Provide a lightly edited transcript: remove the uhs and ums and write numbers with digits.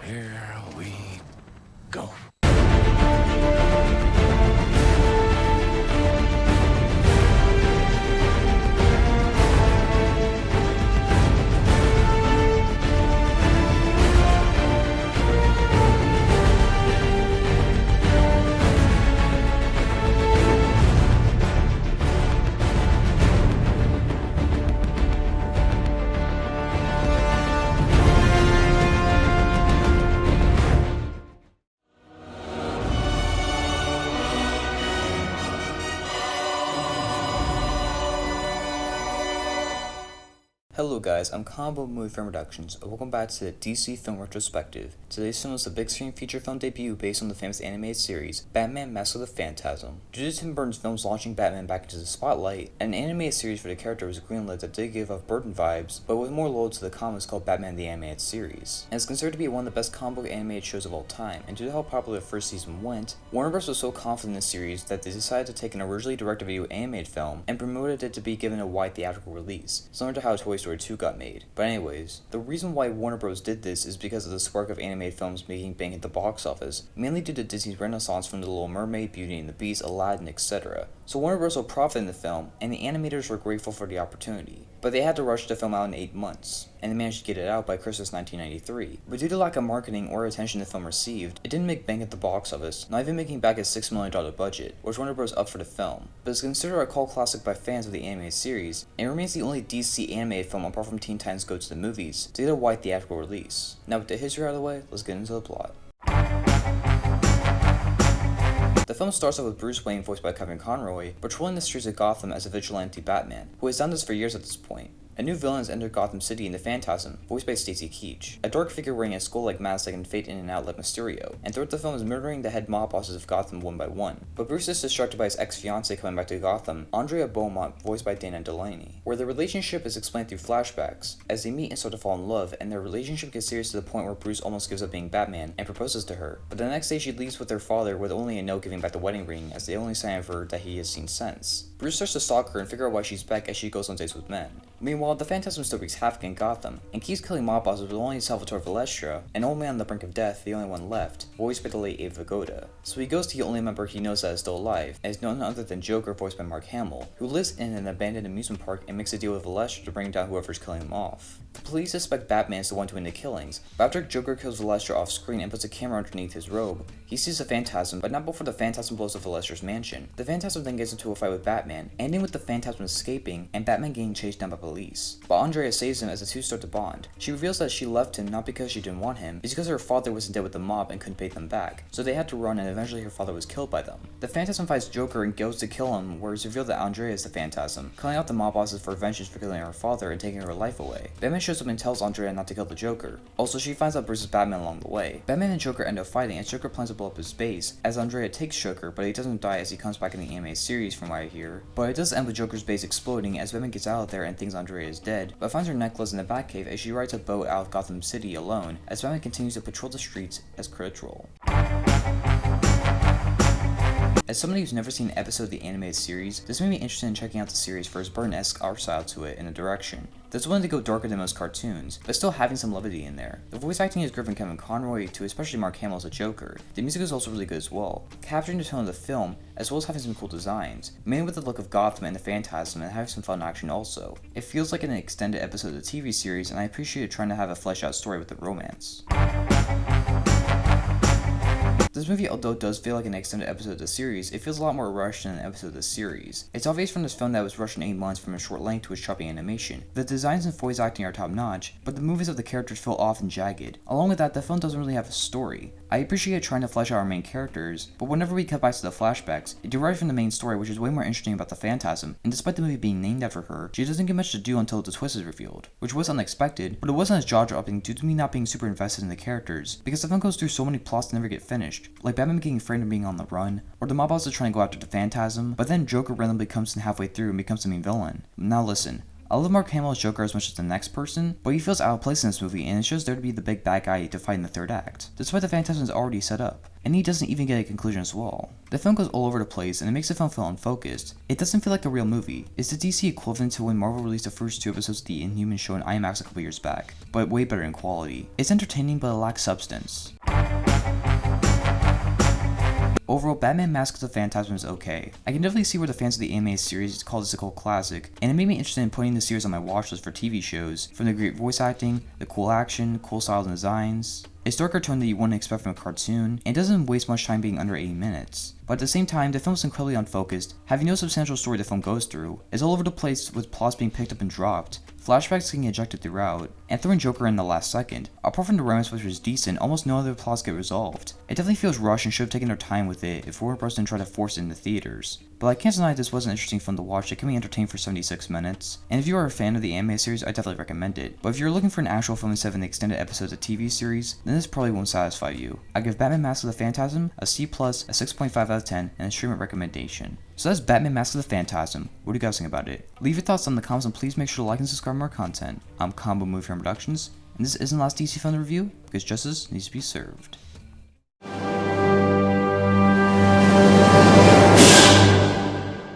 Here we go. Hello guys, I'm Combo Movie Film Productions, and welcome back to the DC Film Retrospective. Today's film is the big screen feature film debut based on the famous animated series, Batman Mask of the Phantasm. Due to Tim Burton's films launching Batman back into the spotlight, an animated series for the character was greenlit that did give off Burton vibes, but was more loyal to the comics called Batman the Animated Series. And it's considered to be one of the best comic book animated shows of all time, and due to how popular the first season went, Warner Bros. Was so confident in the series that they decided to take an originally direct-to-video animated film and promoted it to be given a wide theatrical release, similar to how Toy Story 2 got made. But anyways, the reason why Warner Bros. Did this is because of the spark of animated films making bank at the box office, mainly due to Disney's renaissance from The Little Mermaid, Beauty and the Beast, Aladdin, etc. So Warner Bros. Will profit in the film, and the animators were grateful for the opportunity. But they had to rush the film out in 8 months, and they managed to get it out by Christmas 1993. But due to lack of marketing or attention the film received, it didn't make bank at the box office, not even making back its $6 million budget, which Warner Bros. Upped for the film. But it's considered a cult classic by fans of the animated series, and it remains the only DC animated film apart from Teen Titans Go to the Movies to get a wide theatrical release. Now with the history out of the way, let's get into the plot. The film starts off with Bruce Wayne, voiced by Kevin Conroy, patrolling the streets of Gotham as a vigilante Batman, who has done this for years at this point. A new villain has entered Gotham City in the Phantasm, voiced by Stacy Keach, a dark figure wearing a skull-like mask that can fade in and out like Mysterio, and throughout the film is murdering the head mob bosses of Gotham one by one. But Bruce is distracted by his ex-fiancée coming back to Gotham, Andrea Beaumont, voiced by Dana Delaney, where their relationship is explained through flashbacks, as they meet and start to fall in love, and their relationship gets serious to the point where Bruce almost gives up being Batman and proposes to her. But the next day she leaves with her father with only a note giving back the wedding ring as the only sign of her that he has seen since. Bruce starts to stalk her and figure out why she's back as she goes on dates with men. Meanwhile, the Phantasm still wreaks havoc in Gotham, and keeps killing mob bosses with only Salvatore Valestra, an old man on the brink of death, the only one left, voiced by the late Abe Vigoda. So he goes to the only member he knows that is still alive, and is none other than Joker, voiced by Mark Hamill, who lives in an abandoned amusement park and makes a deal with Valestra to bring down whoever's killing him off. The police suspect Batman is the one doing the killings, but after Joker kills Valestra off screen and puts a camera underneath his robe, he sees the Phantasm, but not before the Phantasm blows up Valestra's mansion. The Phantasm then gets into a fight with Batman, ending with the Phantasm escaping and Batman getting chased down by police. But Andrea saves him as the two start to bond. She reveals that she left him not because she didn't want him, it's because her father was in debt with the mob and couldn't pay them back, so they had to run and eventually her father was killed by them. The Phantasm fights Joker and goes to kill him, where it's revealed that Andrea is the Phantasm, calling out the mob bosses for vengeance for killing her father and taking her life away. Batman shows up and tells Andrea not to kill the Joker. Also, she finds out Bruce is Batman along the way. Batman and Joker end up fighting as Joker plans to blow up his base, as Andrea takes Joker, but he doesn't die as he comes back in the anime series from what I hear. But it does end with Joker's base exploding as Batman gets out of there and thinks Andrea is dead, but finds her necklace in the Batcave as she rides a boat out of Gotham City alone, as Batman continues to patrol the streets as credits roll. As somebody who's never seen an episode of the animated series, this made me interested in checking out the series for its Burton-esque art style to it and a direction. That's willing to go darker than most cartoons, but still having some levity in there. The voice acting is great from Kevin Conroy to especially Mark Hamill as a Joker. The music is also really good as well, capturing the tone of the film, as well as having some cool designs, mainly with the look of Gotham and the Phantasm and having some fun action also. It feels like an extended episode of the TV series, and I appreciated trying to have a fleshed out story with the romance. This movie, although it does feel like an extended episode of the series, it feels a lot more rushed than an episode of the series. It's obvious from this film that it was rushed in 8 months from a short length to its choppy animation. The designs and voice acting are top notch, but the movies of the characters feel off and jagged. Along with that, the film doesn't really have a story. I appreciate trying to flesh out our main characters, but whenever we cut back to the flashbacks, it derives from the main story, which is way more interesting about the Phantasm, and despite the movie being named after her, she doesn't get much to do until the twist is revealed, which was unexpected, but it wasn't as jaw-dropping due to me not being super invested in the characters, because the film goes through so many plots that never get finished, like Batman getting afraid of being on the run, or the mob bosses trying to go after the Phantasm, but then Joker randomly comes in halfway through and becomes the main villain. Now listen, I love Mark Hamill's Joker as much as the next person, but he feels out of place in this movie and it shows there to be the big bad guy to fight in the third act, despite the Phantasm is already set up, and he doesn't even get a conclusion as well. The film goes all over the place and it makes the film feel unfocused. It doesn't feel like a real movie. It's the DC equivalent to when Marvel released the first 2 episodes of the Inhuman show in IMAX a couple years back, but way better in quality. It's entertaining but it lacks substance. Overall, Batman Mask of the Phantasm is okay. I can definitely see where the fans of the animated series call this a cult classic, and it made me interested in putting the series on my watch list for TV shows, from the great voice acting, the cool action, cool styles and designs. It's darker tone that you wouldn't expect from a cartoon, and it doesn't waste much time being under 80 minutes. But at the same time, the film is incredibly unfocused, having no substantial story the film goes through. It's all over the place with plots being picked up and dropped, flashbacks getting ejected throughout, and throwing Joker in the last second. Apart from the romance, which was decent, almost no other plots get resolved. It definitely feels rushed and should have taken their time with it if Warner Bros. Didn't try to force it into theaters. But I can't deny this was an interesting film to watch that kept me entertained for 76 minutes, and if you are a fan of the anime series, I definitely recommend it. But if you're looking for an actual film instead of an extended episodes of TV series, then this probably won't satisfy you. I give Batman Mask of the Phantasm a C+, a 6.5 out of 10, and a streamer recommendation. So that's Batman Mask of the Phantasm. What do you guys think about it? Leave your thoughts in the comments and please make sure to like and subscribe to more content. I'm Combo Movie Film Productions, and this isn't the last DC film review, because justice needs to be served.